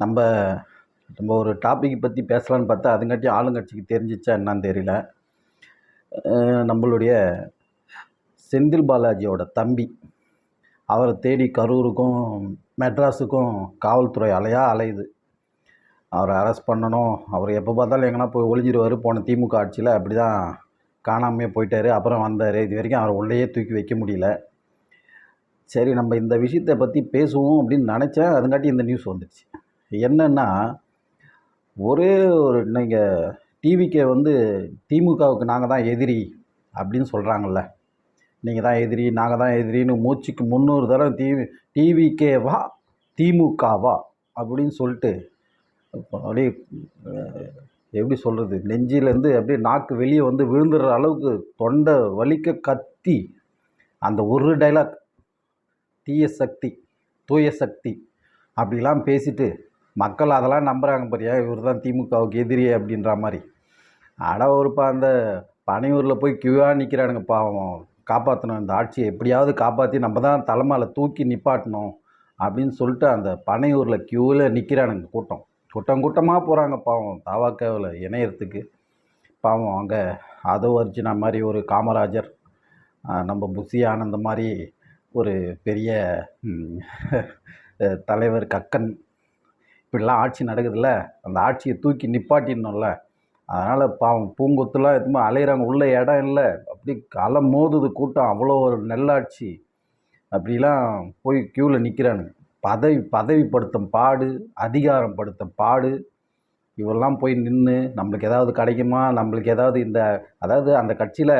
நம்ம நம்ம ஒரு டாபிக் பற்றி பேசலான்னு பார்த்தா அதுங்காட்டி ஆளுங்கட்சிக்கு தெரிஞ்சிச்சா என்னான்னு தெரியல. நம்மளுடைய செந்தில் பாலாஜியோட தம்பி அவரை தேடி கரூருக்கும் மெட்ராஸுக்கும் காவல்துறை அலையுது. அவரை அரெஸ்ட் பண்ணணும். அவர் எப்போ பார்த்தாலும் எங்கன்னா போய் ஒளிஞ்சிருவார். போன திமுக ஆட்சியில் அப்படி தான் காணாமையே போயிட்டார். அப்புறம் வந்தார். இது வரைக்கும் அவரை உள்ளேயே தூக்கி வைக்க முடியல. சரி, நம்ம இந்த விஷயத்தை பற்றி பேசுவோம் அப்படின்னு நினச்சேன். அதுங்காட்டி இந்த நியூஸ் வந்துடுச்சு. என்னென்னா, ஒரே ஒரு நீங்கள் டிவிக்கே திமுகவுக்கு நாங்கள் தான் எதிரி அப்படின்னு சொல்கிறாங்கல்ல. நீங்கள் தான் எதிரி, நாங்கள் தான் எதிரின்னு மூச்சுக்கு 300 தடவை டிவிக்கேவா திமுகவா அப்படின்னு சொல்லிட்டு அப்படியே எப்படி சொல்கிறது, நெஞ்சிலேருந்து அப்படியே நாக்கு வெளியே விழுந்துடுற அளவுக்கு தொண்டை வலிக்க கத்தி அந்த ஒரு டைலாக் தீய சக்தி தூய சக்தி அப்படிலாம் பேசிட்டு மக்கள் அதெல்லாம் நம்புகிறாங்க. பாரியா, இவர் தான் திமுகவுக்கு எதிரி அப்படின்ற மாதிரி. ஒருப்பா அந்த பனையூரில் போய் கியூவாக நிற்கிறானுங்க. பாவம், காப்பாற்றணும், இந்த ஆட்சியை எப்படியாவது காப்பாற்றி நம்ம தான் தலைமையில் தூக்கி நிப்பாட்டணும் அப்படின்னு சொல்லிட்டு அந்த பனையூரில் கியூவில் நிற்கிறானுங்க. கூட்டமாக போகிறாங்க. பாவம், தாவாக்காவில் இணையறதுக்கு. பாவம், அங்கே அதோ அர்ஜுனா மாதிரி ஒரு காமராஜர், நம்ம புஷி ஆனந்த மாதிரி ஒரு பெரிய தலைவர் கக்கன், இப்படிலாம் ஆட்சி நடக்குதுல்ல. அந்த ஆட்சியை தூக்கி நிப்பாட்டிடணும்ல. அதனால் பாவம் பூங்கொத்துலாம் எதுவுமே அலையிறாங்க. உள்ள இடம் இல்லை, அப்படி அலை மோதுது கூட்டம். அவ்வளோ ஒரு நெல்லாட்சி. அப்படிலாம் போய் க்யூவில் நிற்கிறானுங்க. பதவிப்படுத்தும் பாடு, அதிகாரம் படுத்தும் பாடு. இவெல்லாம் போய் நின்று நம்மளுக்கு ஏதாவது கிடைக்குமா, நம்மளுக்கு ஏதாவது அதாவது அந்த கட்சியில்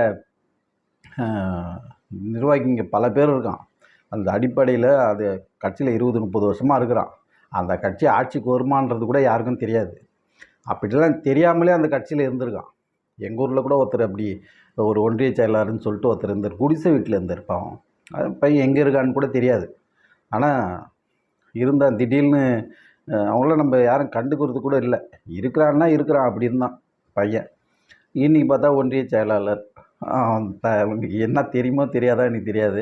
நிர்வாகிங்க பல பேர் இருக்கான். அந்த அடிப்படையில் அது கட்சியில் 20-30 வருஷமாக இருக்கிறான். அந்த கட்சி ஆட்சிக்கு வருமானது கூட யாருக்கும் தெரியாது. அப்படிலாம் தெரியாமலே அந்த கட்சியில் இருந்திருக்கான். எங்கள் ஊரில் கூட ஒருத்தர் அப்படி ஒரு ஒன்றிய செயலாளர்னு சொல்லிட்டு ஒருத்தர் இருந்தார். குடிசை வீட்டில் இருந்திருப்பான். அது பையன் எங்கே இருக்கான்னு கூட தெரியாது. ஆனால் இருந்தால் திடீர்னு அவங்கள நம்ம யாரும் கண்டுக்கிறது கூட இல்லை. இருக்கிறான்னா இருக்கிறான், அப்படி இருந்தான் பையன். இன்றைக்கி பார்த்தா ஒன்றிய செயலாளர். என்ன தெரியுமோ தெரியாதா எனக்கு தெரியாது.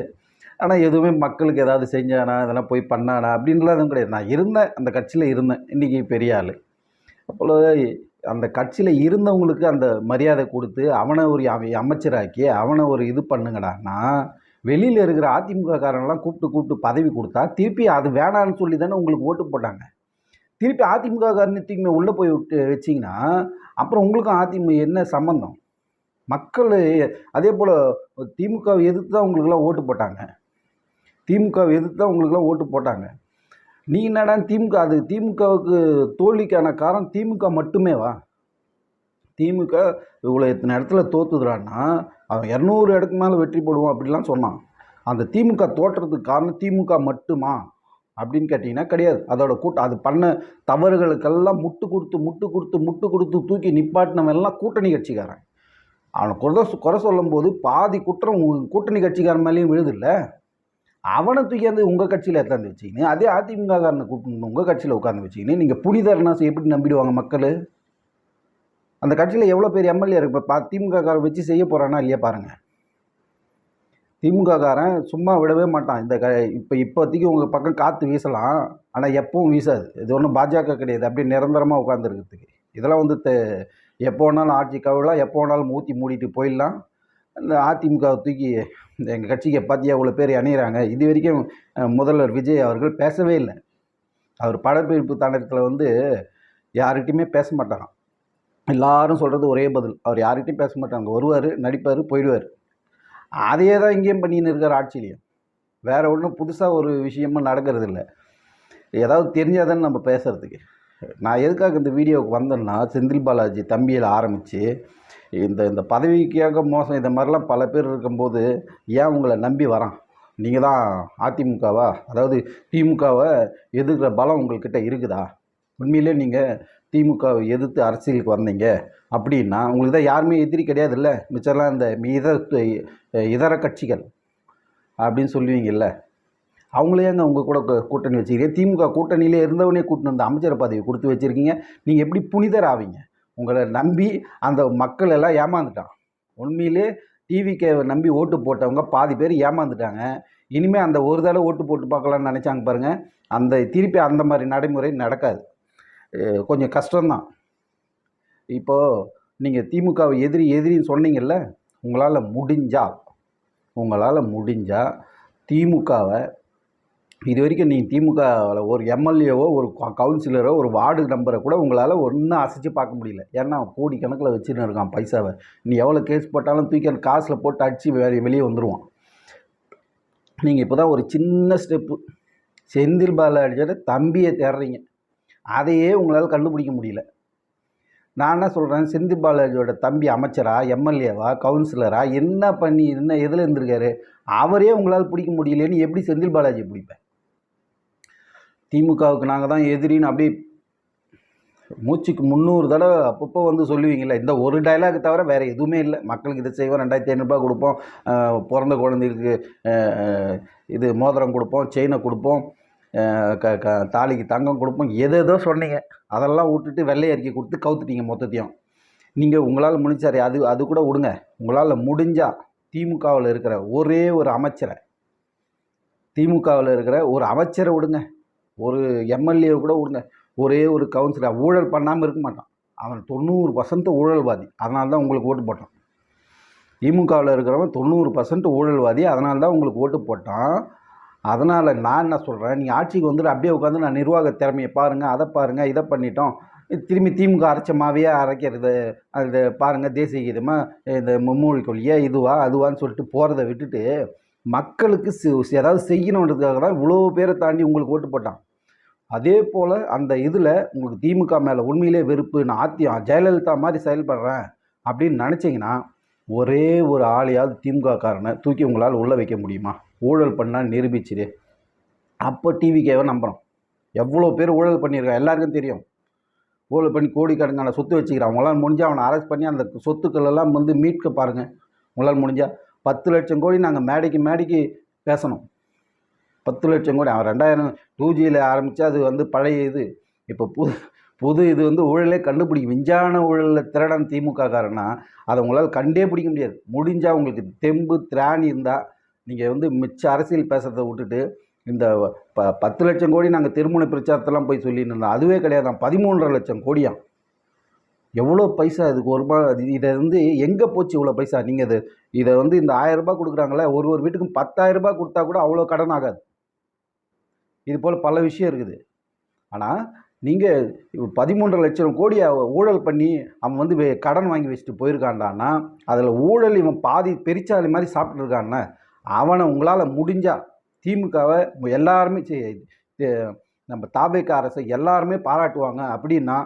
ஆனால் எதுவுமே மக்களுக்கு ஏதாவது செஞ்சானா, இதெல்லாம் போய் பண்ணானா அப்படின்லாம் எதுவும் கிடையாது. நான் இருந்தேன், அந்த கட்சியில் இருந்தேன். இன்றைக்கி பெரிய ஆள். அப்போது அந்த கட்சியில் இருந்தவங்களுக்கு அந்த மரியாதை கொடுத்து அவனை ஒரு அமைச்சராக்கி அவனை ஒரு இது பண்ணுங்கடான்னா, வெளியில் இருக்கிற அதிமுக காரங்களாம் கூப்பிட்டு பதவி கொடுத்தா திருப்பி அது வேணான்னு சொல்லி தானே உங்களுக்கு ஓட்டு போட்டாங்க. திருப்பி அதிமுக காரணத்துக்குமே உள்ளே போய் விட்டு வச்சிங்கன்னா அப்புறம் உங்களுக்கும் அதிமுக என்ன சம்பந்தம்? மக்கள் அதே போல் திமுகவை எதிர்த்து தான் உங்களுக்கெல்லாம் ஓட்டு போட்டாங்க. திமுகவை எதிர்த்து தான் உங்களுக்கெல்லாம் ஓட்டு போட்டாங்க. நீ என்னடா திமுகவுக்கு தோல்விக்கான காரணம் திமுக மட்டுமேவா? திமுக இவ்வளோ எத்தனை இடத்துல தோத்துதுறான்னா அவன் 200 இடத்துக்கு மேலே வெற்றி போடுவான் அப்படிலாம் சொன்னான். அந்த திமுக தோற்றத்துக்கு காரணம் திமுக மட்டுமா அப்படின்னு கேட்டிங்கன்னா கிடையாது. அதோட கூட்டம் அது பண்ண தவறுகளுக்கெல்லாம் முட்டு கொடுத்து தூக்கி நிப்பாட்டினவன் எல்லாம் கூட்டணி கட்சிக்காரன். அவனை குறை சொல்லும் போது பாதி குற்றம் கூட்டணி கட்சிக்காரன் மேலேயும் விழுதில்ல. அவனை தூக்கியாந்து உங்கள் கட்சியில் உட்காந்து வச்சிக்கின்னு, அதே அதிமுக காரனை கூப்பிட்டு உங்கள் கட்சியில் உட்காந்து வச்சிக்கின்னு நீங்கள் புனிதர்னா எப்படி நம்பிடுவாங்க மக்கள்? அந்த கட்சியில் எவ்வளோ பேர் எம்எல்ஏ இருக்கு? இப்போ திமுக காரன் வச்சு செய்ய போகிறானா இல்லையா பாருங்கள். திமுக காரன் சும்மா விடவே மாட்டான். இப்போதைக்கு உங்கள் பக்கம் காற்று வீசலாம், ஆனால் எப்பவும் வீசாது. இது ஒன்றும் பாஜக கிடையாது அப்படி நிரந்தரமாக உட்காந்துருக்கிறதுக்கு. இதெல்லாம் எப்போ வேணாலும் ஆட்சி கவிழலாம், எப்போ வேணாலும் ஊற்றி மூடிட்டு போயிடலாம். இந்த அதிமுகவை தூக்கி எங்கள் கட்சிக்கு பார்த்தியா இவ்வளோ பேர் அணிகிறாங்க. இது வரைக்கும் முதல்வர் விஜய் அவர்கள் பேசவே இல்லை. அவர் படப்பிடிப்பு தண்டத்தில் யார்கிட்டையுமே பேச மாட்டாராம். எல்லாரும் சொல்கிறது ஒரே பதில், அவர் யார்கிட்டையும் பேச மாட்டாங்க. வருவார், நடிப்பார், போயிடுவார். அதையே தான் இங்கேயும் பண்ணின்னு இருக்கார் ஆட்சியிலையும். வேறு ஒன்றும் புதுசாக ஒரு விஷயமும் நடக்கிறது இல்லை. ஏதாவது தெரிஞ்சாதானே நம்ம பேசுகிறதுக்கு. நான் எதுக்காக இந்த வீடியோவுக்கு வந்தேன்னா, செந்தில் பாலாஜி தம்பியில் ஆரம்பித்து இந்த பதவிக்காக மோசம் இந்த மாதிரிலாம் பல பேர் இருக்கும்போது ஏன் உங்களை நம்பி வரான்? நீங்கள் தான் அதிமுகவா, அதாவது திமுகவை எதிர்க்கிற பலம் உங்கள்கிட்ட இருக்குதா? உண்மையிலே நீங்கள் திமுகவை எதிர்த்து அரசியலுக்கு வந்தீங்க அப்படின்னா உங்களுக்கு தான் யாருமே எதிரி கிடையாது இல்லை. மிச்சம்லாம் இந்த இதர கட்சிகள் அப்படின்னு சொல்லுவீங்கல்ல, அவங்களே அங்கே உங்கள் கூட கூட்டணி வச்சுக்கிறீங்க. திமுக கூட்டணியிலே இருந்தவனே கூட்டணி வந்து அமைச்சர் பதவி கொடுத்து வச்சுருக்கீங்க. நீங்கள் எப்படி புனிதர் ஆவீங்க? உங்களை நம்பி அந்த மக்கள் எல்லாம் ஏமாந்துட்டான். உண்மையிலே டிவிக்கு நம்பி ஓட்டு போட்டவங்க பாதி பேர் ஏமாந்துட்டாங்க. இனிமேல் அந்த ஒரு தடவை ஓட்டு போட்டு பார்க்கலான்னு நினச்சாங்க பாருங்கள், திருப்பி அந்த மாதிரி நடைமுறை நடக்காது. கொஞ்சம் கஷ்டம்தான். இப்போது நீங்கள் திமுகவை எதிரின்னு சொன்னீங்கல்ல, உங்களால் முடிஞ்சால் திமுகவை இது வரைக்கும் நீங்கள் திமுகவில் ஒரு எம்எல்ஏவோ ஒரு கவுன்சிலரோ ஒரு வார்டு நம்பரை கூட உங்களால் ஒன்றும் அசைச்சு பார்க்க முடியல. ஏன்னா கோடிக்கணக்கில் வச்சுன்னு இருக்கான் பைசாவை. நீ எவ்வளோ கேஸ் போட்டாலும் தூக்கி அந்த காசில் போட்டு அடித்து வெளியே வந்துடுவான். நீங்கள் இப்போ தான் ஒரு சின்ன ஸ்டெப்பு செந்தில் பாலாஜியோட தம்பியை தேடுறீங்க, அதையே உங்களால் கண்டுபிடிக்க முடியல. நான் என்ன சொல்கிறேன், செந்தில் பாலாஜியோட தம்பி அமைச்சரா, எம்எல்ஏவா, கவுன்சிலரா, என்ன பண்ணி எதில் இருந்திருக்காரு, அவரே உங்களால் பிடிக்க முடியலன்னு எப்படி செந்தில் பாலாஜியை பிடிப்பேன்? திமுகவுக்கு நாங்கள் தான் எதிரின்னு அப்படியே மூச்சுக்கு 300 தடவை அப்பப்போ வந்து சொல்லுவீங்களே, இந்த ஒரு டைலாக் தவிர வேறு எதுவுமே இல்லை. மக்களுக்கு இதை செய்வோம், 2500 கொடுப்போம், பிறந்த குழந்தைகளுக்கு இது மோதிரம் கொடுப்போம், செயினை கொடுப்போம், தாலிக்கு தங்கம் கொடுப்போம், எதோ சொன்னீங்க. அதெல்லாம் விட்டுட்டு வெள்ளை அறிக்கை கொடுத்து கவுத்துட்டீங்க மொத்தத்தையும். நீங்கள் உங்களால் முடிஞ்சாரு அது கூட விடுங்க. உங்களால் முடிஞ்சால் திமுகவில் இருக்கிற ஒரே ஒரு அமைச்சரை விடுங்க, ஒரு எம்எல்ஏ கூட விடுங்க, ஒரே ஒரு கவுன்சிலர் ஊழல் பண்ணாமல் இருக்க மாட்டான். அவன் 90% ஊழல்வாதி. அதனால தான் உங்களுக்கு ஓட்டு போட்டான். திமுகவில் இருக்கிறவன் 90% ஊழல்வாதி. அதனால தான் உங்களுக்கு ஓட்டு போட்டான். அதனால் நான் என்ன சொல்கிறேன், நீங்கள் ஆட்சிக்கு வந்துட்டு அப்படியே உட்காந்து நான் நிர்வாக திறமையை பாருங்கள், அதை பாருங்கள், இதை பண்ணிட்டோம், திரும்பி திமுக அரைச்சமாவே அரைக்கிறது, அது பாருங்கள், தேசிய கீதமாக இந்த மும்மொழி கொள்கையா அதுவான்னு சொல்லிட்டு போகிறத விட்டுட்டு மக்களுக்கு ஏதாவது செய்யணுன்றதுக்காக தான் இவ்வளோ பேரை தாண்டி உங்களுக்கு ஓட்டு போட்டான். அதே போல் அந்த இதில் உங்களுக்கு திமுக மேலே உண்மையிலே வெறுப்பு, நான் ஜெயலலிதா மாதிரி செயல்படுறேன் அப்படின்னு நினச்சிங்கன்னா ஒரே ஒரு ஆளையாவது திமுககாரனை தூக்கி உங்களால் உள்ளே வைக்க முடியுமா? ஊழல் பண்ணால் நிரூபிச்சிடு. அப்போ டிவிகேவை நம்புகிறோம். எவ்வளோ பேர் ஊழல் பண்ணியிருக்காங்க எல்லாருக்கும் தெரியும். ஊழல் பண்ணி கோடிக்கணக்கான சொத்து வச்சுக்கிறான். உங்களால் முடிஞ்சால் அவனை அரெஸ்ட் பண்ணி அந்த சொத்துக்கள் எல்லாம் வந்து மீட்க பாருங்கள். உங்களால் முடிஞ்சால் 10 லட்சம் கோடி நாங்கள் மேடைக்கு பேசணும். 10 லட்சம் கோடி. அவன் 2002Gயில் ஆரம்பித்து அது வந்து பழைய இது. இப்போ புது இது வந்து ஊழலே கண்டுபிடிக்கும். விஞ்ஞான ஊழலில் திரடன் திமுககாரனா அதை உங்களால் கண்டே பிடிக்க முடியாது. முடிஞ்சால் உங்களுக்கு தெம்பு திராணி இருந்தால் நீங்கள் வந்து மிச்ச அரசியல் பேசுறதை விட்டுட்டு இந்த 10 லட்சம் கோடி நாங்கள் திருமண பிரச்சாரத்தெல்லாம் போய் சொல்லின்னு இருந்தோம். அதுவே கிடையாதான். 13.5 லட்சம் கோடியாம். எவ்வளோ பைசா இதுக்கு இதை வந்து எங்கே போச்சு இவ்வளோ பைசா? நீங்கள் இதை வந்து இந்த 1000 ரூபாய் கொடுக்குறாங்களே, ஒரு வீட்டுக்கும் 10,000 ரூபாய் கொடுத்தா கூட அவ்வளோ கடன் ஆகாது. இது போல் பல விஷயம் இருக்குது. ஆனால் நீங்கள் 13.5 லட்சம் கோடி ஊழல் பண்ணி அவன் வந்து கடன் வாங்கி வச்சுட்டு போயிருக்கான்டான்னா அதில் ஊழல் இவன் பாதி பெரிச்சாலி மாதிரி சாப்பிட்ருக்கான்னா அவனை உங்களால் முடிஞ்சால் திமுகவை எல்லாருமே நம்ம தாவேக அரசை எல்லாருமே பாராட்டுவாங்க. அப்படின்னா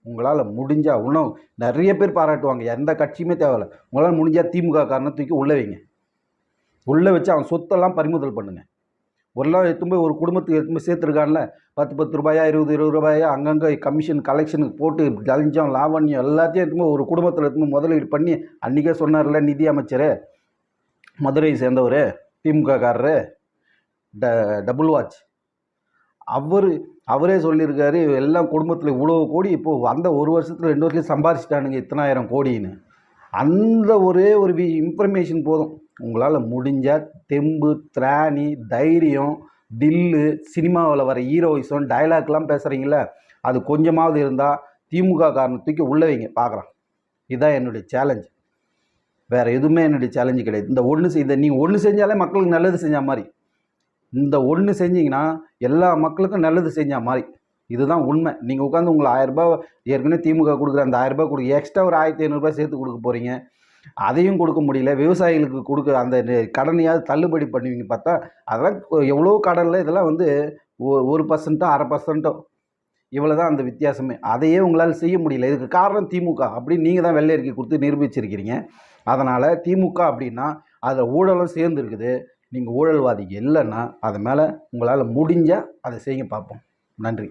உங்களால் முடிஞ்சால் இன்னும் நிறைய பேர் பாராட்டுவாங்க. எந்த கட்சியுமே தேவையில்லை. உங்களால் முடிஞ்சால் திமுக காரனை தூக்கி உள்ளே வைங்க. உள்ளே வச்சு அவன் சொத்தெல்லாம் பறிமுதல் பண்ணுங்கள். எடுத்து போய் ஒரு குடும்பத்துக்கு எடுத்து போய் சேர்த்துருக்கான்ல, 10 ரூபாயா 20 ரூபாயா அங்கங்கே கமிஷன் கலெக்ஷனுக்கு போட்டு லஞ்சம் லாவண்யம் எல்லாத்தையும் எடுத்து ஒரு குடும்பத்தில் எடுத்து முதலீடு பண்ணி அன்றைக்கே சொன்னார்ல நிதி அமைச்சர், மதுரையை சேர்ந்தவர், திமுககாரரு, டபுள் வாட்ச், அவரே சொல்லியிருக்காரு எல்லாம் குடும்பத்தில் இவ்வளோ கோடி இப்போது அந்த ஒரு வருஷத்தில் 2 வருஷத்துலேயும் சம்பாதிச்சிட்டானுங்க இத்தனாயிரம் கோடின்னு. அந்த ஒரே ஒரு இன்ஃபர்மேஷன் போதும். உங்களால் முடிஞ்சால் தெம்பு திராணி தைரியம் தில்லு சினிமாவில் வர ஹீரோயிசம் டைலாக்லாம் பேசுகிறீங்களே அது கொஞ்சமாவது இருந்தால் திமுக காரனை தூக்கி உள்ளே வைங்க பார்க்குறான். இதுதான் என்னுடைய சேலஞ்சு. வேறு எதுவுமே என்னுடைய சேலஞ்சு கிடையாது. இதை நீங்கள் ஒன்று செஞ்சாலே மக்களுக்கு நல்லது செஞ்ச மாதிரி. இந்த ஒன்று செஞ்சிங்கன்னா எல்லா மக்களுக்கும் நல்லது செஞ்ச மாதிரி. இதுதான் உண்மை. நீங்கள் உட்காந்து உங்களை 1000 ரூபாய் ஏற்கனவே திமுக கொடுக்குற அந்த 1000 ரூபாய் கொடுக்க எக்ஸ்ட்ரா ஒரு 1500 ரூபாய் சேர்த்து கொடுக்க போகிறீங்க. அதையும் கொடுக்க முடியல. விவசாயிகளுக்கு கொடுக்க அந்த கடனையாவது தள்ளுபடி பண்ணுவீங்க பார்த்தா அதெல்லாம் எவ்வளோ கடனில் இதெல்லாம் வந்து 1% 1/2% இவ்வளோ தான் அந்த வித்தியாசமே. அதையே உங்களால் செய்ய முடியல. இதுக்கு காரணம் திமுக அப்படின்னு நீங்கள் தான் வெள்ளை அறிக்கை கொடுத்து நிரூபிச்சிருக்கிறீங்க. அதனால் திமுக அப்படின்னா அதில் ஊழலும் சேர்ந்து இருக்குது. நீங்கள் ஊழல்வாதிக்கு இல்லைன்னா அது மேலே உங்களால் முடிஞ்சால் அதை செய்ய பார்ப்போம். நன்றி.